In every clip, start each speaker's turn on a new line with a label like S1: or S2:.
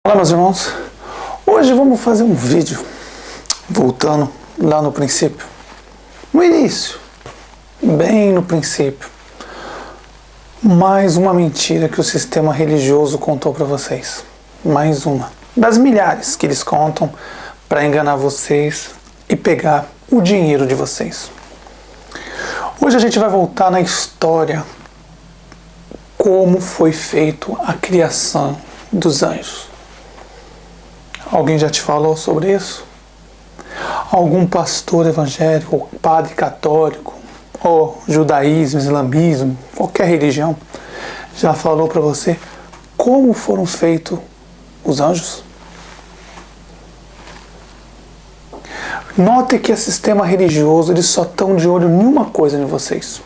S1: Olá, meus irmãos. Hoje vamos fazer um vídeo voltando lá no princípio, no início, bem no princípio. Mais uma mentira que o sistema religioso contou para vocês. Mais uma das milhares que eles contam para enganar vocês e pegar o dinheiro de vocês. Hoje a gente vai voltar na história, como foi feito a criação dos anjos. Alguém já te falou sobre isso? Algum pastor evangélico, ou padre católico, ou judaísmo, islamismo, qualquer religião, já falou para você como foram feitos os anjos? Note que o sistema religioso, eles só estão de olho em uma coisa em vocês: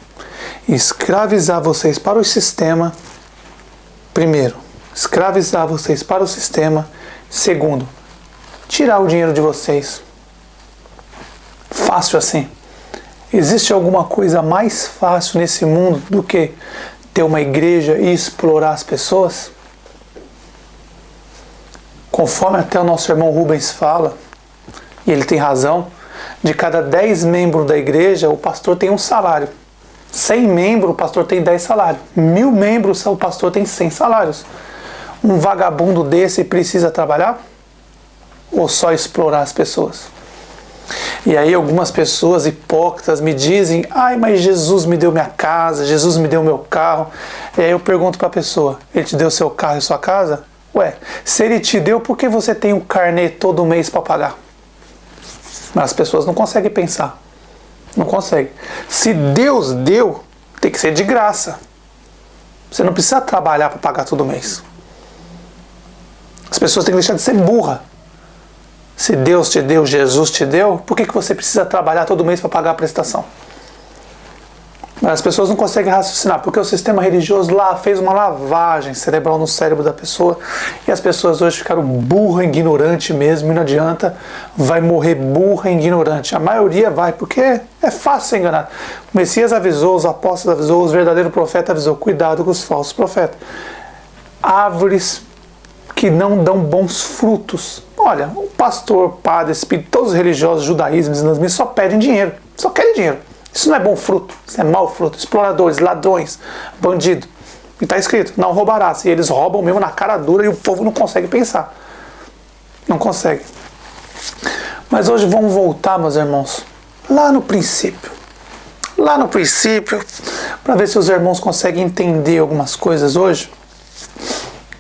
S1: escravizar vocês para o sistema. Primeiro, escravizar vocês para o sistema. Segundo, tirar o dinheiro de vocês. Fácil assim. Existe alguma coisa mais fácil nesse mundo do que ter uma igreja e explorar as pessoas? Conforme até o nosso irmão Rubens fala, e ele tem razão, de cada 10 membros da igreja, o pastor tem um salário. 100 membros, o pastor tem 10 salários. 1000 membros, o pastor tem 100 salários. Um vagabundo desse precisa trabalhar? Ou só explorar as pessoas? E aí algumas pessoas hipócritas me dizem: ai, mas Jesus me deu minha casa, Jesus me deu meu carro. E aí eu pergunto para a pessoa: ele te deu seu carro e sua casa? Ué, se ele te deu, por que você tem um carnê todo mês para pagar? Mas as pessoas não conseguem pensar. Não conseguem. Se Deus deu, tem que ser de graça. Você não precisa trabalhar para pagar todo mês. As pessoas têm que deixar de ser burra. Se Deus te deu, Jesus te deu, por que você precisa trabalhar todo mês para pagar a prestação? Mas as pessoas não conseguem raciocinar, porque o sistema religioso lá fez uma lavagem cerebral no cérebro da pessoa, e as pessoas hoje ficaram burra, ignorante mesmo, e não adianta, vai morrer burra e ignorante. A maioria vai, porque é fácil ser enganado. O Messias avisou, os apóstolos avisou, os verdadeiros profetas avisou: cuidado com os falsos profetas. Árvores que não dão bons frutos. Olha, o pastor, padre, espírito, todos os religiosos, judaísmo, islamismo, só pedem dinheiro, só querem dinheiro. Isso não é bom fruto, isso é mau fruto. Exploradores, ladrões, bandido. E está escrito: não roubarás. E eles roubam mesmo na cara dura, e o povo não consegue pensar. Não consegue. Mas hoje vamos voltar, meus irmãos, lá no princípio. Lá no princípio, para ver se os irmãos conseguem entender algumas coisas hoje,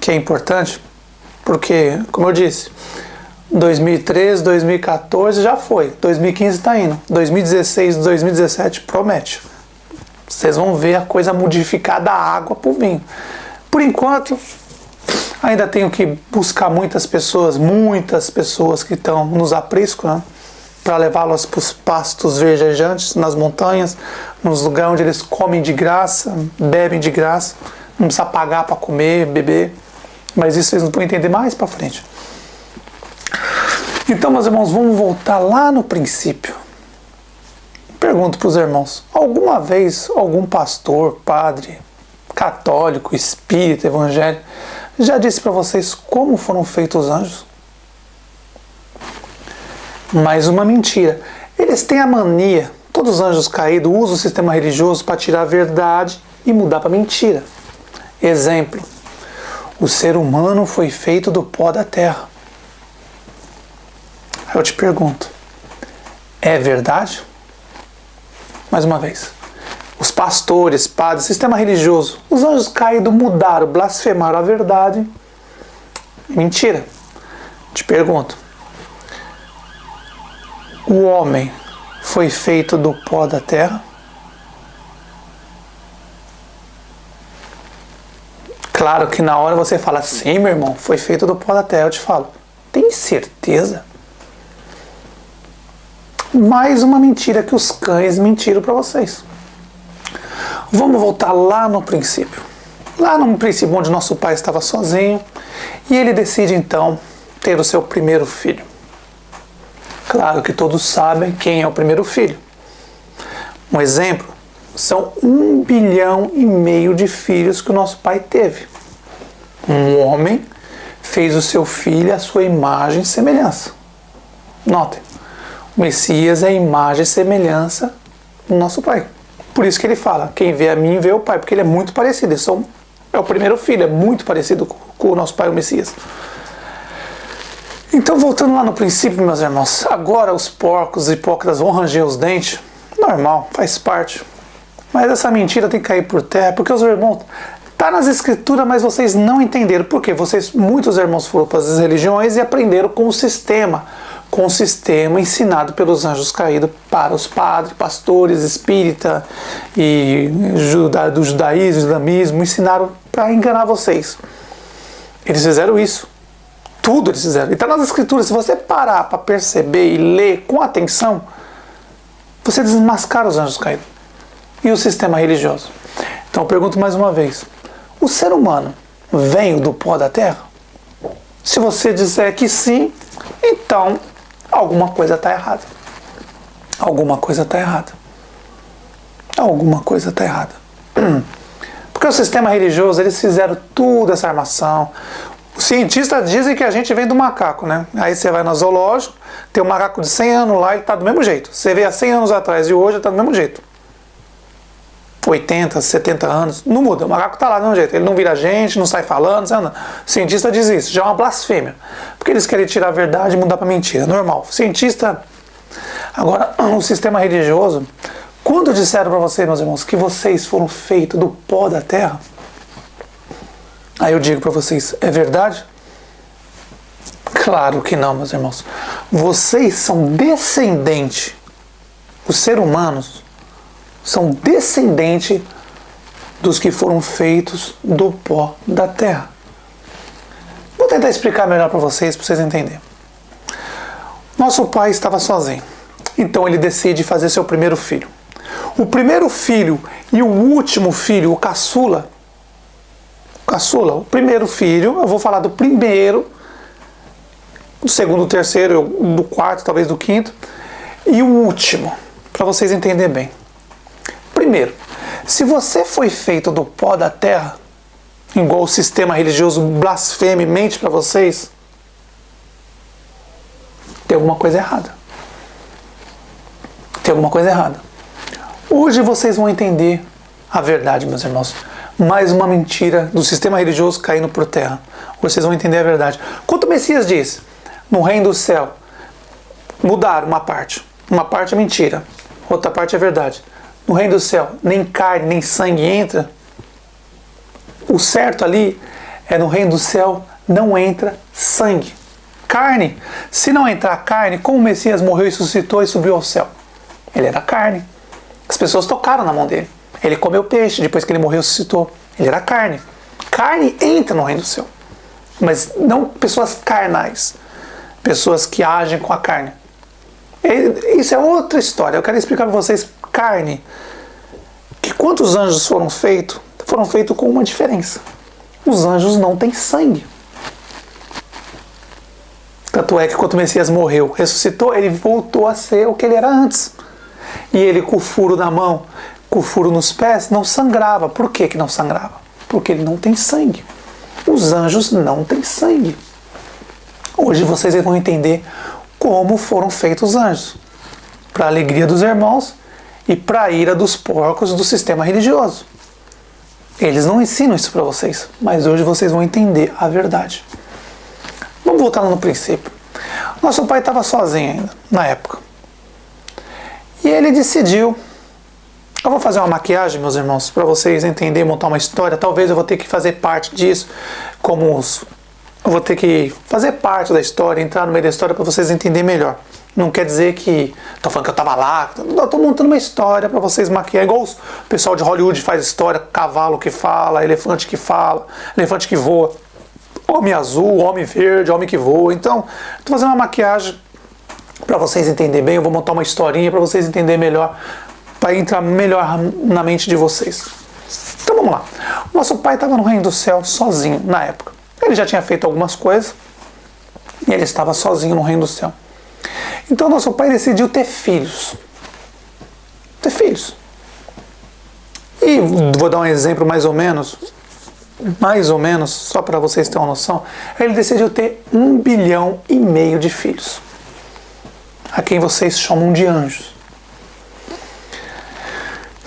S1: que é importante. Porque, como eu disse, 2013, 2014 já foi, 2015 está indo, 2016, 2017 promete. Vocês vão ver a coisa modificar da água para o vinho. Por enquanto, ainda tenho que buscar muitas pessoas que estão nos apriscos, né, para levá-las para os pastos verdejantes, nas montanhas, nos lugares onde eles comem de graça, bebem de graça, não precisa pagar para comer, beber. Mas isso vocês não vão entender mais para frente. Então, meus irmãos, vamos voltar lá no princípio. Pergunto para os irmãos: alguma vez algum pastor, padre, católico, espírita, evangélico, já disse para vocês como foram feitos os anjos? Mais uma mentira. Eles têm a mania, todos os anjos caídos usam o sistema religioso para tirar a verdade e mudar para mentira. Exemplo: o ser humano foi feito do pó da terra. Aí eu te pergunto: é verdade? Mais uma vez. Os pastores, padres, sistema religioso, os anjos caídos mudaram, blasfemaram a verdade. Mentira. Te pergunto: o homem foi feito do pó da terra? Claro que na hora você fala: sim, meu irmão, foi feito do pó da terra. Eu te falo: tem certeza? Mais uma mentira que os cães mentiram para vocês. Vamos voltar lá no princípio. Lá no princípio, onde nosso pai estava sozinho, e ele decide então ter o seu primeiro filho. Claro que todos sabem quem é o primeiro filho. Um exemplo: são 1,5 bilhão de filhos que o nosso pai teve. Um homem fez o seu filho à sua imagem e semelhança. Notem, o Messias é a imagem e semelhança do nosso Pai. Por isso que ele fala, quem vê a mim vê o Pai, porque ele é muito parecido. É o primeiro filho, é muito parecido com o nosso Pai, o Messias. Então, voltando lá no princípio, meus irmãos, agora os porcos e hipócritas vão ranger os dentes. Normal, faz parte. Mas essa mentira tem que cair por terra, porque os irmãos, está nas escrituras, mas vocês não entenderam. Por quê? Muitos irmãos foram para as religiões e aprenderam com o sistema ensinado pelos anjos caídos para os padres, pastores, espírita e do judaísmo, islamismo, ensinaram para enganar vocês. Eles fizeram isso. Tudo eles fizeram. E está nas escrituras. Se você parar para perceber e ler com atenção, você desmascara os anjos caídos e o sistema religioso. Então eu pergunto mais uma vez: o ser humano veio do pó da terra? Se você disser que sim, então alguma coisa está errada. Alguma coisa está errada. Alguma coisa está errada. Porque o sistema religioso, eles fizeram toda essa armação. Os cientistas dizem que a gente vem do macaco, né? Aí você vai no zoológico, tem um macaco de 100 anos lá, ele está do mesmo jeito. Você vê há 100 anos atrás e hoje ele está do mesmo jeito. 80, 70 anos, não muda, o macaco está lá do mesmo jeito. Ele não vira gente, não sai falando, não sai andando. O cientista diz isso, já é uma blasfêmia. Porque eles querem tirar a verdade e mudar para mentira, normal. Cientista. Agora, o sistema religioso, quando disseram para vocês, meus irmãos, que vocês foram feitos do pó da terra, aí eu digo para vocês, é verdade? Claro que não, meus irmãos. Vocês são descendentes, os seres humanos são descendentes dos que foram feitos do pó da terra. Vou tentar explicar melhor para vocês entenderem. Nosso pai estava sozinho, então ele decide fazer seu primeiro filho. O primeiro filho e o último filho, o caçula, o primeiro filho, eu vou falar do primeiro, do segundo, do terceiro, do quarto, talvez do quinto, e o último, para vocês entenderem bem. Primeiro, se você foi feito do pó da terra, igual o sistema religioso blasfeme mente para vocês, tem alguma coisa errada. Tem alguma coisa errada. Hoje vocês vão entender a verdade, meus irmãos. Mais uma mentira do sistema religioso caindo por terra. Hoje vocês vão entender a verdade. Quando o Messias diz, no reino do céu, mudaram uma parte. Uma parte é mentira, outra parte é verdade. No reino do céu, nem carne, nem sangue entra. O certo ali é no reino do céu, não entra sangue. Carne. Se não entrar carne, como o Messias morreu e ressuscitou e subiu ao céu? Ele era carne. As pessoas tocaram na mão dele. Ele comeu peixe depois que ele morreu e ressuscitou. Ele era carne. Carne entra no reino do céu. Mas não pessoas carnais. Pessoas que agem com a carne. Isso é outra história. Eu quero explicar para vocês carne. Que quantos anjos foram feitos com uma diferença. Os anjos não têm sangue. Tanto é que quando o Messias morreu, ressuscitou, ele voltou a ser o que ele era antes. E ele com o furo na mão, com o furo nos pés, não sangrava. Por que não sangrava? Porque ele não tem sangue. Os anjos não têm sangue. Hoje vocês vão entender como foram feitos os anjos. Para a alegria dos irmãos e para a ira dos porcos do sistema religioso. Eles não ensinam isso para vocês, mas hoje vocês vão entender a verdade. Vamos voltar lá no princípio. Nosso pai estava sozinho ainda, na época. E ele decidiu... Eu vou fazer uma maquiagem, meus irmãos, para vocês entenderem, montar uma história. Talvez eu vou ter que fazer parte disso, eu vou ter que fazer parte da história, entrar no meio da história para vocês entenderem melhor. Não quer dizer que... Estou falando que eu estava lá. Estou montando uma história para vocês maquiar. Igual o pessoal de Hollywood faz história. Cavalo que fala, elefante que fala, elefante que voa. Homem azul, homem verde, homem que voa. Então, estou fazendo uma maquiagem para vocês entenderem bem. Eu vou montar uma historinha para vocês entenderem melhor. Para entrar melhor na mente de vocês. Então vamos lá. O nosso pai estava no reino do céu sozinho na época. Ele já tinha feito algumas coisas. E ele estava sozinho no reino do céu. Então nosso pai decidiu ter filhos. Ter filhos. E vou dar um exemplo mais ou menos. mais ou menos, só para vocês terem uma noção, ele decidiu ter 1,5 bilhão de filhos, a quem vocês chamam de anjos.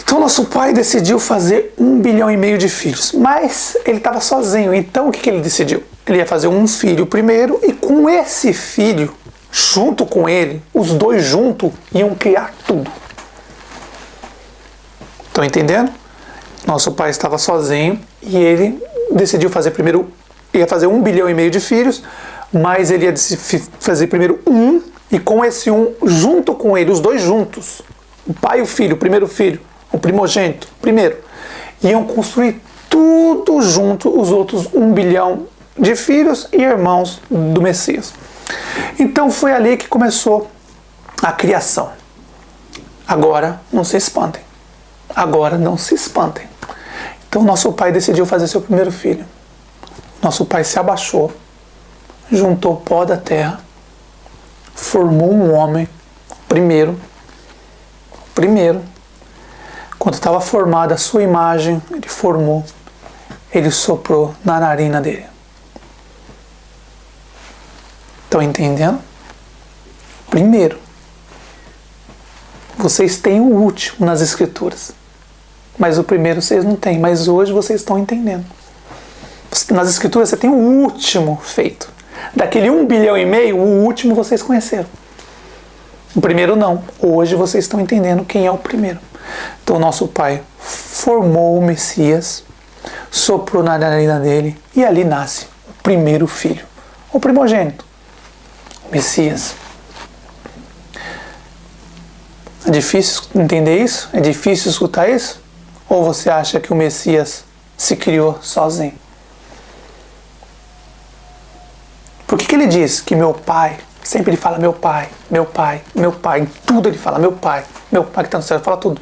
S1: Então nosso pai decidiu fazer 1,5 bilhão de filhos, mas ele estava sozinho, então o que ele decidiu? Ele ia fazer um filho primeiro, e com esse filho, junto com ele, os dois juntos iam criar tudo. Estão entendendo? Nosso pai estava sozinho e ele decidiu fazer primeiro, ia fazer 1,5 bilhão de filhos, mas ele ia fazer primeiro um, e com esse um, junto com ele, os dois juntos, o pai e o filho, o primeiro filho, o primogênito, primeiro, iam construir tudo junto, os outros 1 bilhão de filhos e irmãos do Messias. Então foi ali que começou a criação. Agora não se espantem. Agora não se espantem. Então nosso pai decidiu fazer seu primeiro filho. Nosso pai se abaixou, juntou pó da terra, formou um homem, primeiro. Quando estava formada a sua imagem, ele formou, ele soprou na narina dele. Estão entendendo? Primeiro. Vocês têm o último nas escrituras, mas o primeiro vocês não têm, mas hoje vocês estão entendendo. Nas escrituras você tem o último feito. Daquele 1,5 bilhão, o último vocês conheceram. O primeiro não. Hoje vocês estão entendendo quem é o primeiro. Então nosso pai formou o Messias, soprou na narina dele, e ali nasce o primeiro filho, o primogênito, o Messias. É difícil entender isso? É difícil escutar isso? Ou você acha que o Messias se criou sozinho? Por que ele diz que meu pai, sempre ele fala meu pai, em tudo ele fala meu pai que está no céu, ele fala tudo.